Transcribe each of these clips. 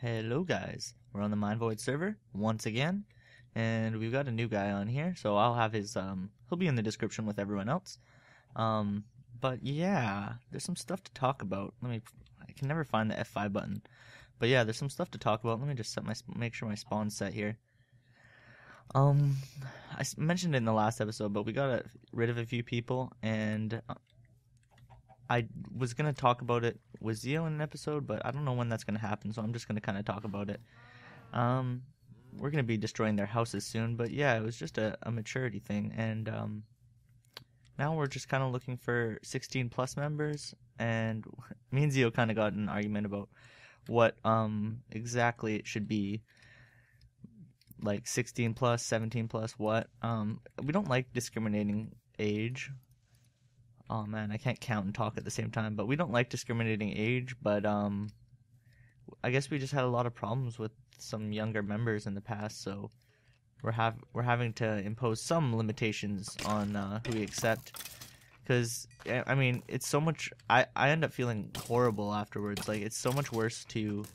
Hello guys, we're on the Minevoid server once again, and we've got a new guy on here, so I'll have his, he'll be in the description with everyone else. But yeah, there's some stuff to talk about. I can never find the F5 button, but yeah, there's some stuff to talk about. Let me just make sure my spawn's set here. I mentioned it in the last episode, but we got rid of a few people, and I was going to talk about it with Zio in an episode, but I don't know when that's going to happen, so I'm just going to kind of talk about it. We're going to be destroying their houses soon, but yeah, it was just a maturity thing, and now we're just kind of looking for 16 plus members, and me and Zio kind of got in an argument about what exactly it should be, like 16 plus, 17 plus, what. We don't like discriminating age. Oh man, I can't count and talk at the same time, but we don't like discriminating age, but I guess we just had a lot of problems with some younger members in the past, so we're having to impose some limitations on who we accept, because I mean, it's so much, I end up feeling horrible afterwards. Like, it's so much worse to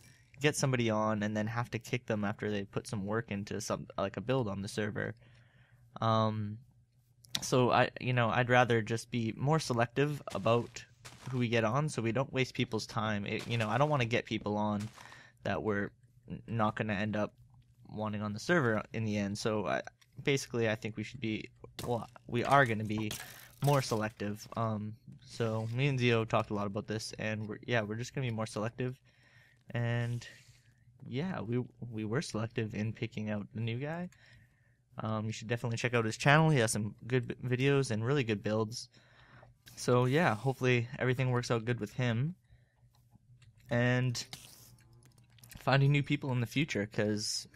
get somebody on and then have to kick them after they put some work into like a build on the server. So I'd rather just be more selective about who we get on, so we don't waste people's time. I don't want to get people on that we're not going to end up wanting on the server in the end. So I think we are going to be more selective. So me and Zio talked a lot about this, and we're just going to be more selective. And yeah, we were selective in picking out the new guy. You should definitely check out his channel. He has some good videos and really good builds. So yeah, hopefully everything works out good with him. And finding new people in the future, because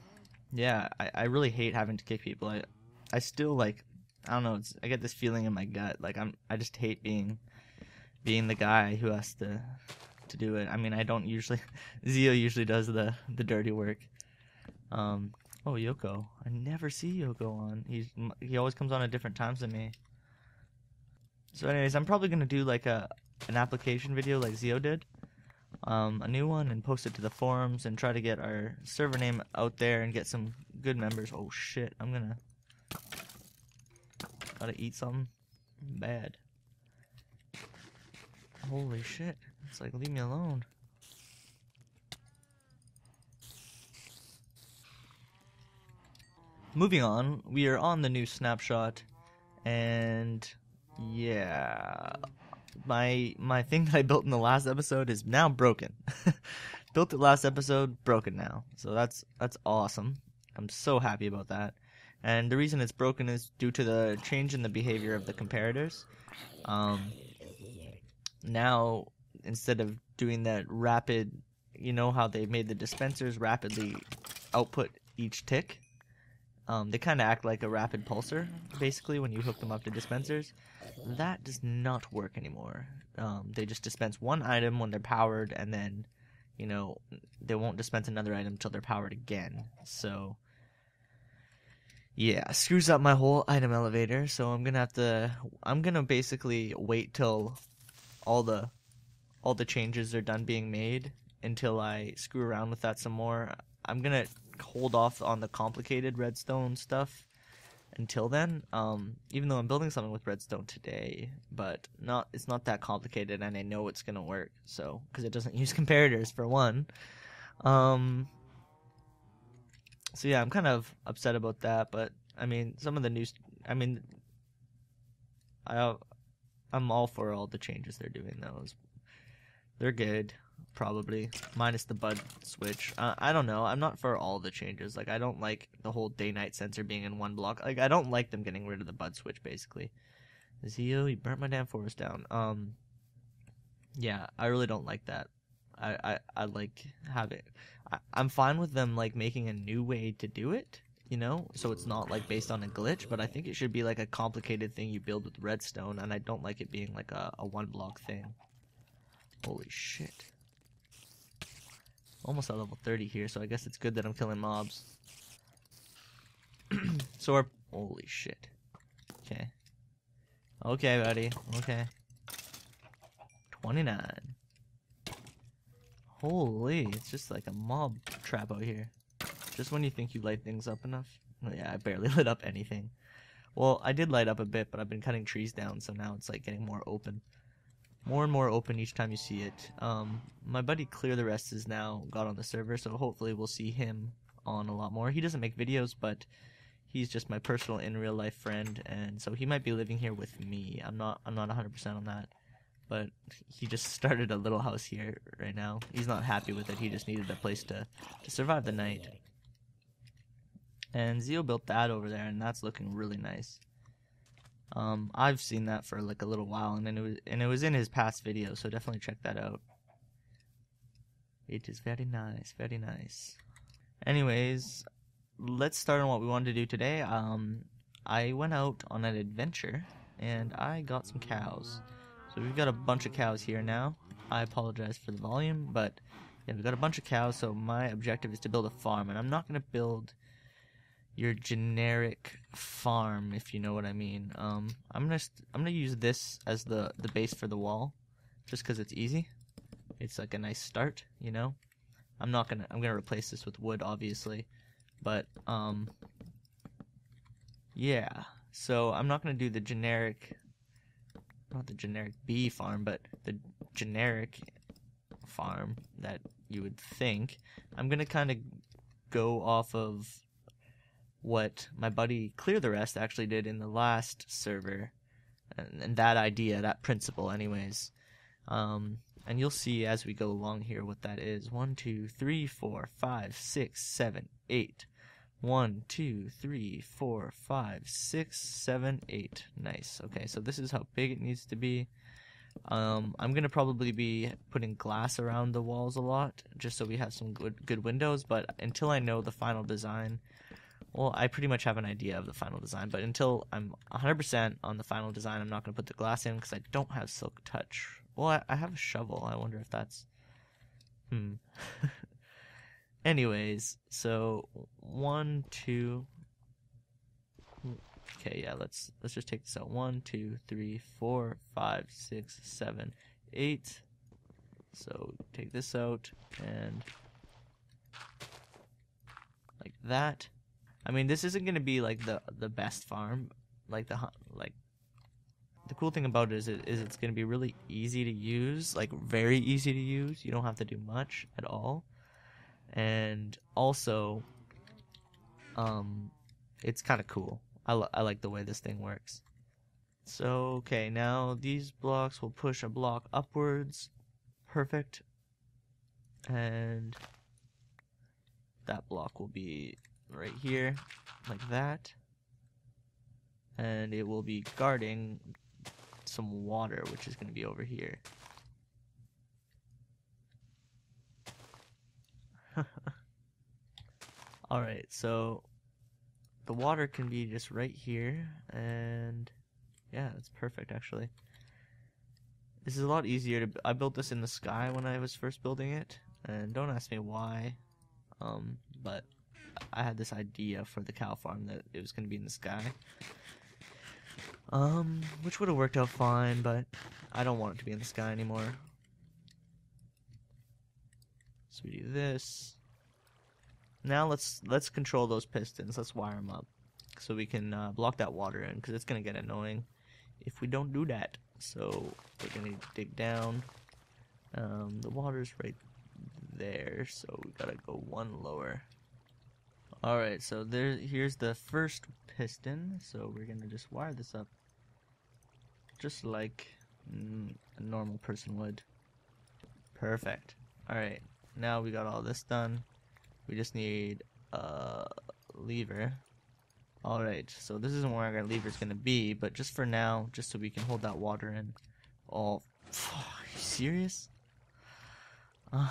yeah, I really hate having to kick people. I still, like, I don't know, I get this feeling in my gut, like I just hate being the guy who has to do it. I mean, I don't usually Zio usually does the dirty work. Oh, Yoko. I never see Yoko on. He always comes on at different times than me. So anyways, I'm probably going to do like an application video like Zio did. A new one, and post it to the forums and try to get our server name out there and get some good members. Oh shit, gotta eat something bad. Holy shit. It's like, leave me alone. Moving on, we are on the new Snapshot, and yeah, my thing that I built in the last episode is now broken. Built it last episode, broken now. So that's awesome. I'm so happy about that. And the reason it's broken is due to the change in the behavior of the comparators. Now, instead of doing that rapid, you know how they made the dispensers rapidly output each tick? They kind of act like a rapid pulsar, basically, when you hook them up to dispensers. That does not work anymore. They just dispense one item when they're powered, and then, they won't dispense another item until they're powered again. So, yeah, screws up my whole item elevator, so I'm gonna basically wait till all the changes are done being made until I screw around with that some more. I'm gonna hold off on the complicated redstone stuff until then, even though I'm building something with redstone today, but it's not that complicated, and I know it's gonna work, so, because it doesn't use comparators for one. So yeah, I'm kind of upset about that, but I mean, some of the new, I'm all for all the changes they're doing. They're good, probably, minus the bud switch. I don't know. I'm not for all the changes. Like, I don't like the whole day-night sensor being in one block. Like, I don't like them getting rid of the bud switch, basically. Zio, you burnt my damn forest down. Yeah, I really don't like that. I like I'm fine with them, like, making a new way to do it, so it's not, like, based on a glitch, but I think it should be, like, a complicated thing you build with redstone, and I don't like it being, like, a one-block thing. Holy shit. Almost at level 30 here, so I guess it's good that I'm killing mobs. So holy shit. Okay. Okay, buddy. Okay. 29. Holy, it's just like a mob trap out here. Just when you think you light things up enough. Oh, yeah, I barely lit up anything. Well, I did light up a bit, but I've been cutting trees down, so now it's like getting more open. More and more open each time you see it. My buddy Clear the Rest is now got on the server, so hopefully we'll see him on a lot more. He doesn't make videos, but he's just my personal in real life friend, and so he might be living here with me. I'm not 100% on that. But he just started a little house here right now. He's not happy with it. He just needed a place to survive the night. And Zio built that over there, and that's looking really nice. I've seen that for like a little while, and it was in his past video, so definitely check that out. It is very nice, very nice. Anyways, let's start on what we wanted to do today. I went out on an adventure, and I got some cows. So we've got a bunch of cows here now. I apologize for the volume, but yeah, we've got a bunch of cows, so my objective is to build a farm, and I'm not going to build your generic farm, if you know what I mean. I'm gonna use this as the base for the wall, just because it's easy. It's like a nice start, you know. I'm gonna replace this with wood, obviously, but yeah. So I'm not gonna do the generic. Not the generic bee farm, but the generic farm that you would think. I'm going to kind of go off of what my buddy Clear the Rest actually did in the last server. And that idea, that principle anyways. And you'll see as we go along here what that is. 1, 2, 3, 4, 5, 6, 7, 8. 1, 2, 3, 4, 5, 6, 7, 8. Nice. Okay, so this is how big it needs to be. I'm gonna probably be putting glass around the walls a lot, just so we have some good windows. But until I know the final design, well, I pretty much have an idea of the final design. But until I'm 100% on the final design, I'm not gonna put the glass in because I don't have silk touch. Well, I have a shovel. I wonder if that's Anyways, so 1, 2. Okay, yeah, let's just take this out. 1, 2, 3, 4, 5, 6, 7, 8. So take this out and like that. I mean, this isn't gonna be like the best farm. Like the cool thing about it is it's gonna be really easy to use, like very easy to use. You don't have to do much at all. And also, it's kind of cool. I like the way this thing works. So, okay, now these blocks will push a block upwards. Perfect. And that block will be right here, like that. And it will be guarding some water, which is going to be over here. Alright, so the water can be just right here, and yeah, that's perfect actually. This is a lot easier to. I built this in the sky when I was first building it, and don't ask me why, but I had this idea for the cow farm that it was going to be in the sky, which would have worked out fine, but I don't want it to be in the sky anymore. So we do this. Now let's control those pistons. Let's wire them up so we can block that water in, because it's gonna get annoying if we don't do that. So we're gonna dig down. The water's right there, so we gotta go one lower. All right, so here's the first piston. So we're gonna just wire this up, just like a normal person would. Perfect. All right, now we got all this done. We just need a lever. Alright, so this isn't where our lever is going to be, but just for now, just so we can hold that water in. Oh, are you serious? I'm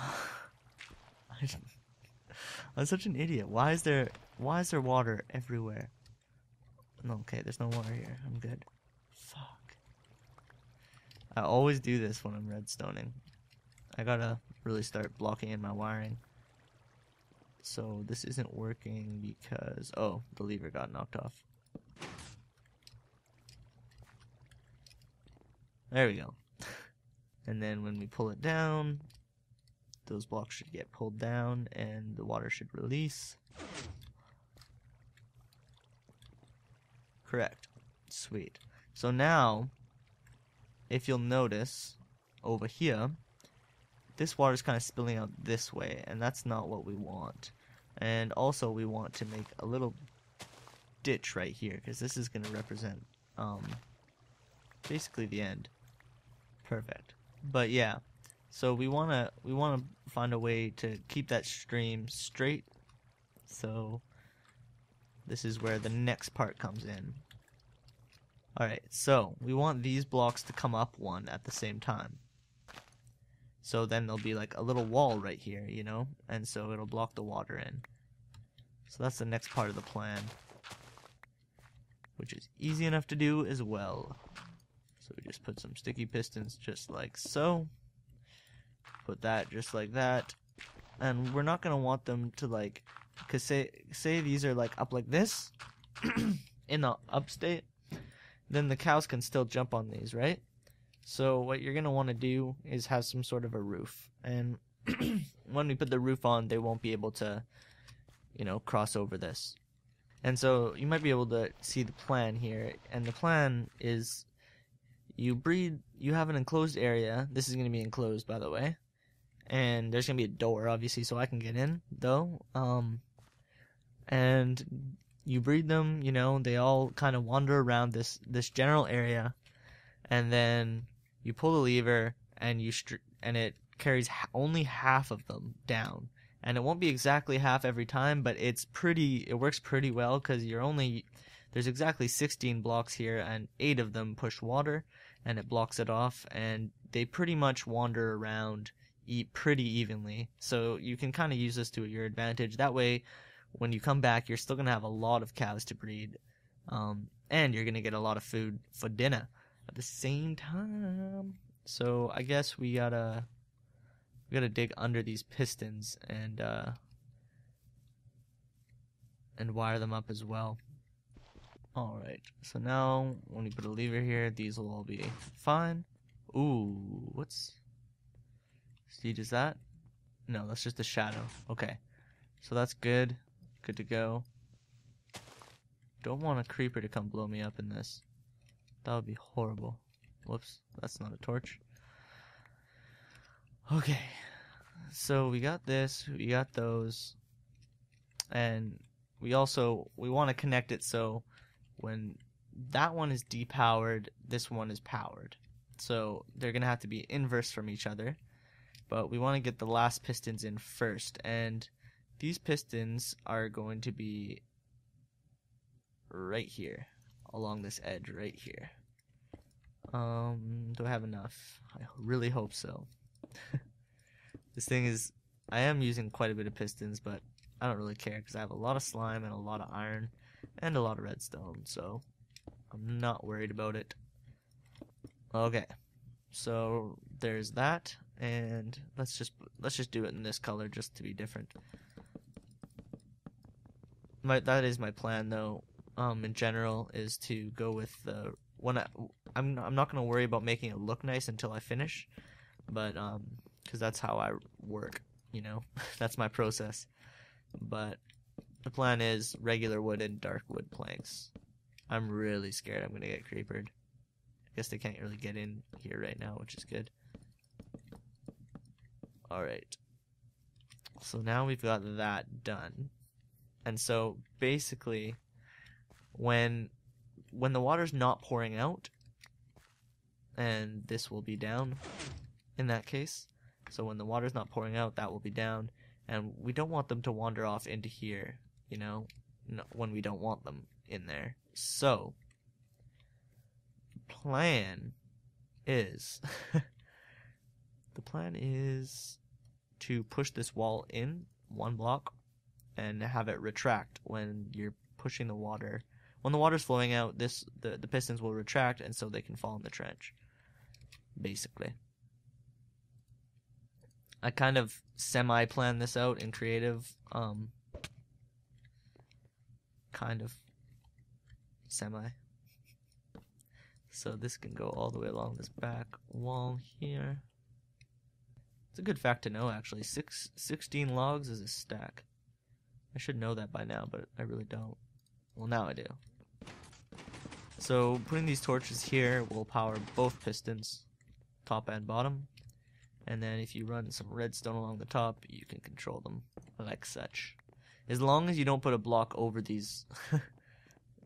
such an idiot. Why is there water everywhere? No, okay, there's no water here. I'm good. Fuck. I always do this when I'm redstoning. I gotta really start blocking in my wiring. So this isn't working because, oh, the lever got knocked off. There we go. And then when we pull it down, those blocks should get pulled down and the water should release. Correct. Sweet. So now, if you'll notice, over here, this water is kind of spilling out this way, and that's not what we want. And also we want to make a little ditch right here, because this is going to represent basically the end. Perfect. But yeah, so we want to find a way to keep that stream straight. So this is where the next part comes in. Alright, so we want these blocks to come up one at the same time. So then there'll be like a little wall right here, you know, and so it'll block the water in. So that's the next part of the plan, which is easy enough to do as well. So we just put some sticky pistons just like so. Put that just like that. And we're not going to want them to like, because say these are like up like this, in the up state, then the cows can still jump on these, right? So what you're going to want to do is have some sort of a roof. And when we put the roof on, they won't be able to, you know, cross over this. And so you might be able to see the plan here. And the plan is you have an enclosed area. This is going to be enclosed, by the way. And there's going to be a door, obviously, so I can get in, though. And you breed them, you know, they all kind of wander around this general area. And then you pull the lever, and it carries only half of them down. And it won't be exactly half every time, but it works pretty well, because there's exactly 16 blocks here, and 8 of them push water, and it blocks it off, and they pretty much wander around pretty evenly. So you can kind of use this to your advantage. That way, when you come back, you're still going to have a lot of cows to breed, and you're going to get a lot of food for dinner at the same time. So I guess we gotta dig under these pistons and wire them up as well. Alright, so now when we put a lever here, these will all be fine. Ooh, what's speed is that? No, that's just a shadow. Okay, so that's good to go. Don't want a creeper to come blow me up in this. That would be horrible. Whoops, that's not a torch. Okay, so we got this, we got those, and we want to connect it so when that one is depowered, this one is powered. So they're going to have to be inverse from each other, but we want to get the last pistons in first, and these pistons are going to be right here, along this edge right here. Do I have enough? I really hope so. This thing is, I am using quite a bit of pistons, but I don't really care because I have a lot of slime and a lot of iron and a lot of redstone, so I'm not worried about it. Okay, so there's that, and let's just do it in this color just to be different. That is my plan, though. In general, is to go with the I'm not gonna worry about making it look nice until I finish, but because that's how I work, you know. That's my process. But the plan is regular wood and dark wood planks. I'm really scared I'm gonna get creepered. I guess they can't really get in here right now, which is good. Alright, so now we've got that done, and so basically when the water's not pouring out, and this will be down in that case, so when the water's not pouring out, that will be down, and we don't want them to wander off into here, you know, when we don't want them in there. So the plan is to push this wall in one block and have it retract when you're pushing the water. When the water's flowing out, the pistons will retract, and so they can fall in the trench, basically. I kind of semi-planned this out in creative, kind of semi. So this can go all the way along this back wall here. It's a good fact to know, actually. 16 logs is a stack. I should know that by now, but I really don't. Well, now I do. So putting these torches here will power both pistons, top and bottom. And then if you run some redstone along the top, you can control them like such. As long as you don't put a block over these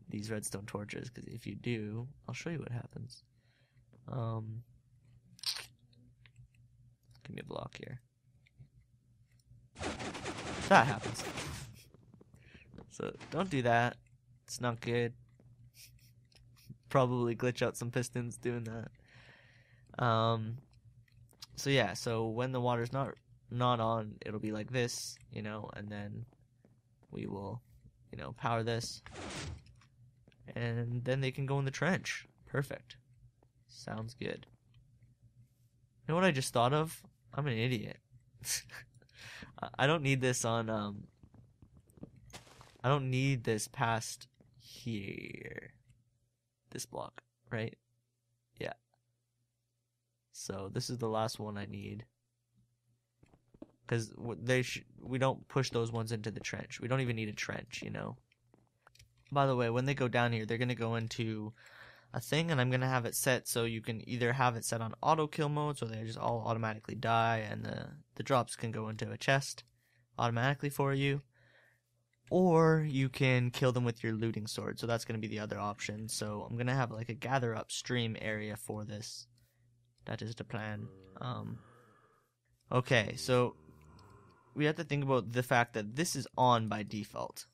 these redstone torches, because if you do, I'll show you what happens. Give me a block here. That happens. So don't do that. It's not good. Probably glitch out some pistons doing that. So yeah, so when the water's not on, it'll be like this, you know, and then we will, you know, power this. And then they can go in the trench. Perfect. Sounds good. You know what I just thought of? I'm an idiot. I don't need this on, I don't need this past here. This block, right? Yeah. So this is the last one I need. Because we don't push those ones into the trench. We don't even need a trench, you know? By the way, when they go down here, they're going to go into a thing, and I'm going to have it set so you can either have it set on auto kill mode, so they just all automatically die, and the drops can go into a chest automatically for you, or you can kill them with your looting sword, so that's going to be the other option. So I'm going to have like a gather upstream area for this. That is the plan. Okay, so we have to think about the fact that this is on by default,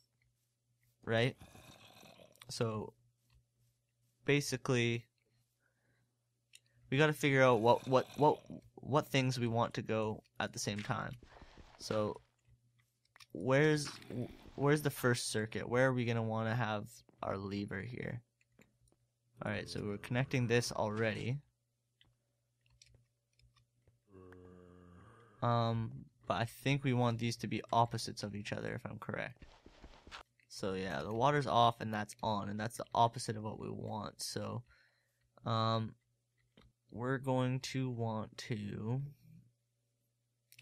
right? So basically, we got to figure out what things we want to go at the same time. So where's the first circuit? Where are we gonna want to have our lever here? All right, so we're connecting this already. But I think we want these to be opposites of each other, if I'm correct. So yeah, the water's off and that's on, and that's the opposite of what we want. So, we're going to want to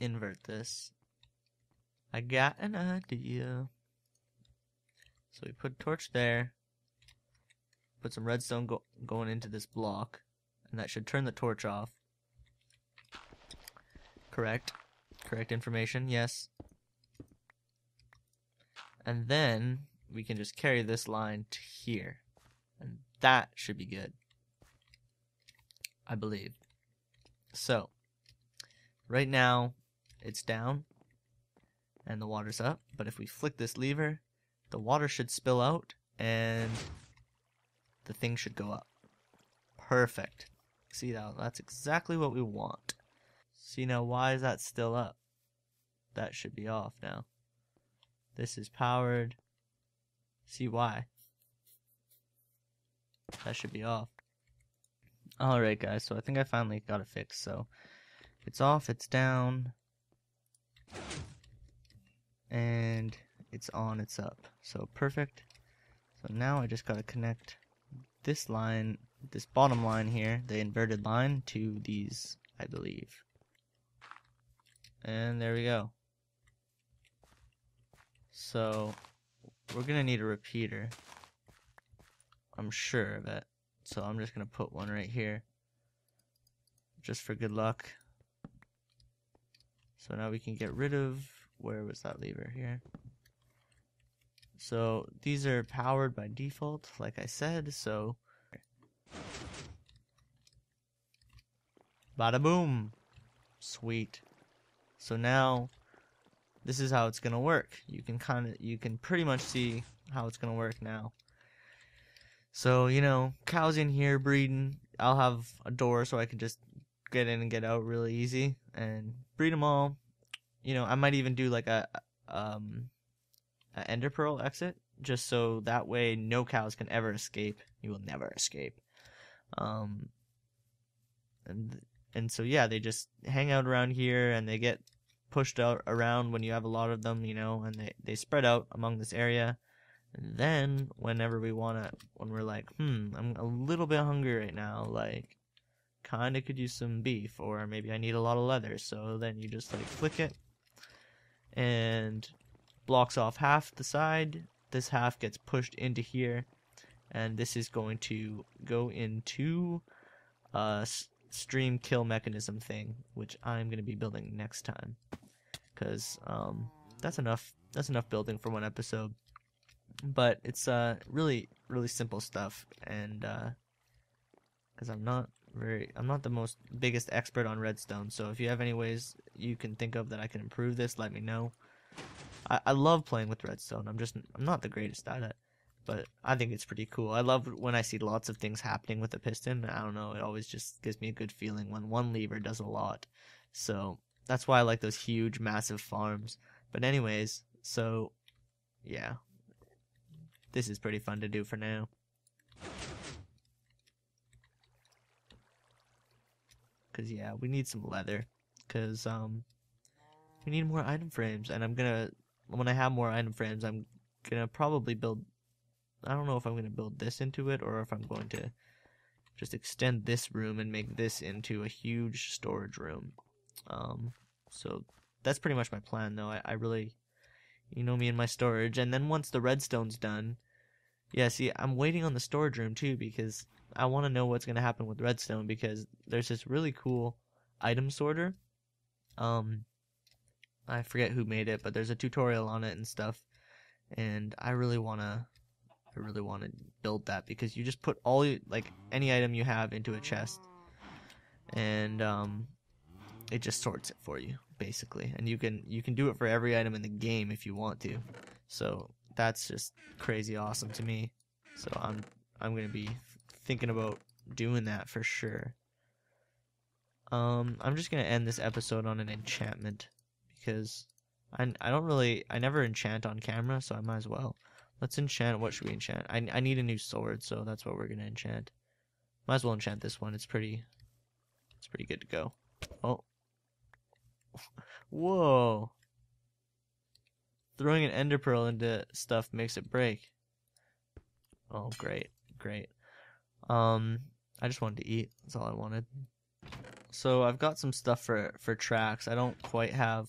invert this. I got an idea. So we put a torch there, put some redstone going into this block, and that should turn the torch off. Correct information, yes. And then we can just carry this line to here, and that should be good, I believe. So right now it's down and the water's up, but if we flick this lever, the water should spill out and the thing should go up. Perfect. See, now that's exactly what we want. See, now why is that still up? That should be off now. This is powered. See why? That should be off. Alright guys, so I think I finally got it fixed. So it's off, it's down, and it's on, it's up. So perfect. So now I just gotta connect this line, this bottom line here, the inverted line, to these, I believe. And there we go. So we're gonna need a repeater, I'm sure of it. So I'm just gonna put one right here, just for good luck. So now we can get rid of, where was that lever here? So these are powered by default, like I said, so bada boom. Sweet. So now this is how it's gonna work. You can pretty much see how it's gonna work now. So, you know, cows in here breeding. I'll have a door so I can just get in and get out really easy and breed them all. You know, I might even do like a ender pearl exit, just so that way no cows can ever escape. You will never escape. And so yeah, they just hang out around here and they get pushed out around when you have a lot of them, you know, and they spread out among this area. And then whenever we wanna, when we're like, I'm a little bit hungry right now, like kind of could use some beef, or maybe I need a lot of leather. So then you just like flick it and blocks off half the side. This half gets pushed into here, and this is going to go into a stream kill mechanism thing, which I'm going to be building next time, because that's enough building for one episode. But it's really simple stuff, and because I'm not the biggest expert on redstone, so if you have any ways you can think of that I can improve this, let me know. I love playing with redstone. I'm not the greatest at it, but I think it's pretty cool. I love when I see lots of things happening with the piston. I don't know, it always just gives me a good feeling when one lever does a lot. So that's why I like those huge, massive farms. But anyways, so yeah, this is pretty fun to do for now. Cause yeah, we need some leather. Cause we need more item frames, and when I have more item frames, I'm gonna probably build. I don't know if I'm gonna build this into it, or if I'm going to just extend this room and make this into a huge storage room. So that's pretty much my plan, though. I really, you know me and my storage. And then once the redstone's done, yeah, see, I'm waiting on the storage room too, because I want to know what's gonna happen with redstone, because there's this really cool item sorter. I forget who made it, but there's a tutorial on it and stuff, and I really wanna build that, because you just put any item you have into a chest, and it just sorts it for you basically, and you can do it for every item in the game if you want to. So that's just crazy awesome to me. So I'm gonna be thinking about doing that for sure. I'm just gonna end this episode on an enchantment, because I never enchant on camera, so I might as well. Let's enchant. What should we enchant? I need a new sword, so that's what we're gonna enchant. Might as well enchant this one. It's pretty good to go. Oh. Whoa. Throwing an ender pearl into stuff makes it break. Oh, great. I just wanted to eat. That's all I wanted. So I've got some stuff for tracks. I don't quite have,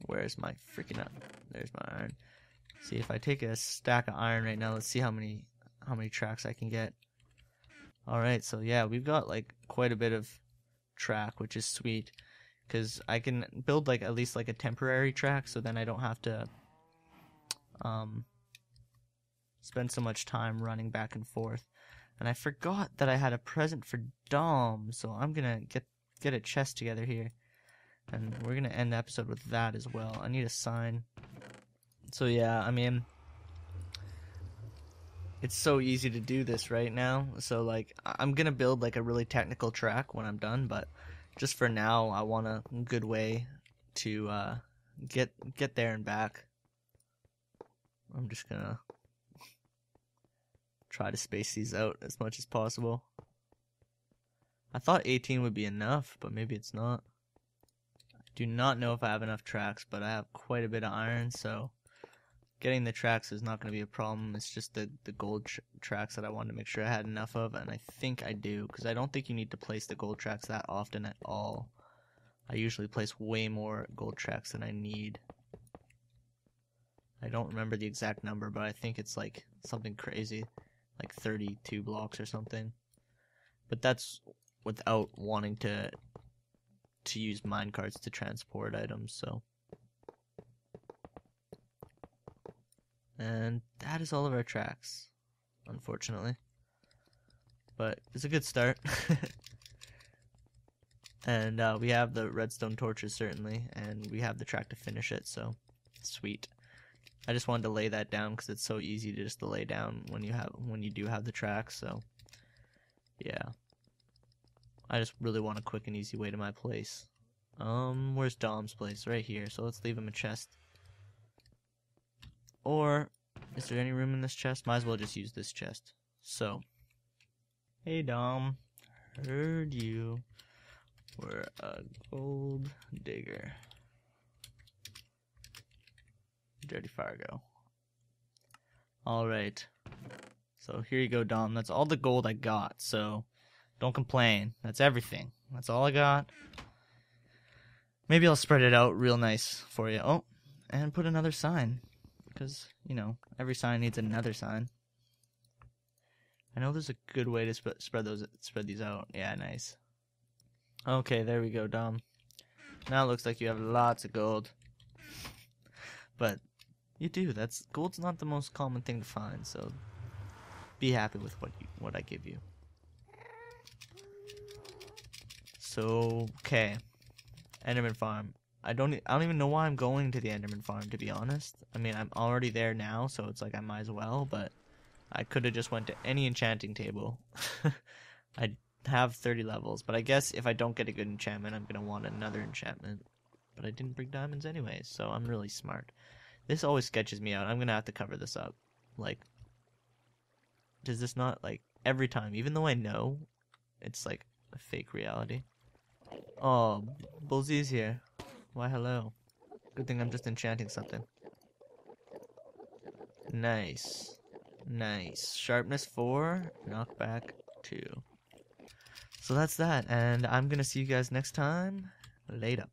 where's my freaking iron? There's my iron. See, if I take a stack of iron right now, let's see how many tracks I can get. Alright, so yeah, we've got quite a bit of track, which is sweet, because I can build at least a temporary track, so then I don't have to spend so much time running back and forth. And I forgot that I had a present for Dom, so I'm gonna get a chest together here, and we're gonna end the episode with that as well. I need a sign. So yeah, I mean, it's so easy to do this right now. So I'm gonna build a really technical track when I'm done, but just for now, I want a good way to get there and back. I'm just gonna try to space these out as much as possible. I thought 18 would be enough, but maybe it's not. I do not know if I have enough tracks, but I have quite a bit of iron, so getting the tracks is not going to be a problem. It's just the gold tracks that I wanted to make sure I had enough of, and I think I do, because I don't think you need to place the gold tracks that often at all. I usually place way more gold tracks than I need. I don't remember the exact number, but I think it's something crazy, 32 blocks or something. But that's without wanting to use minecarts to transport items, so. And that is all of our tracks, unfortunately. But it's a good start. And we have the redstone torches, certainly, and we have the track to finish it, so sweet. I just wanted to lay that down because it's so easy to just lay down when you do have the track, so yeah. I just really want a quick and easy way to my place. Where's Dom's place? Right here, so let's leave him a chest. Or, is there any room in this chest? Might as well just use this chest. So, hey Dom, heard you were a gold digger. Dirty Fargo. Alright, So here you go, Dom. That's all the gold I got. So don't complain. That's everything. That's all I got. Maybe I'll spread it out real nice for you. Oh, and put another sign. Because, you know, every sign needs another sign. I know there's a good way to spread these out. Yeah, nice. Okay, there we go, Dom. Now it looks like you have lots of gold. But you do. Gold's not the most common thing to find, so be happy with what I give you. So, okay. Enderman farm. I don't even know why I'm going to the Enderman farm, to be honest. I mean, I'm already there now, so it's like I might as well, but I could have just went to any enchanting table. I have 30 levels, but I guess if I don't get a good enchantment, I'm gonna want another enchantment. But I didn't bring diamonds anyways, so I'm really smart. This always sketches me out. I'm gonna have to cover this up. Like, does this not, like, every time, even though I know it's like a fake reality? Oh, Bullsy's here. Why, hello. Good thing I'm just enchanting something. Nice. Nice. Sharpness 4, knockback 2. So that's that, and I'm gonna see you guys next time. Later.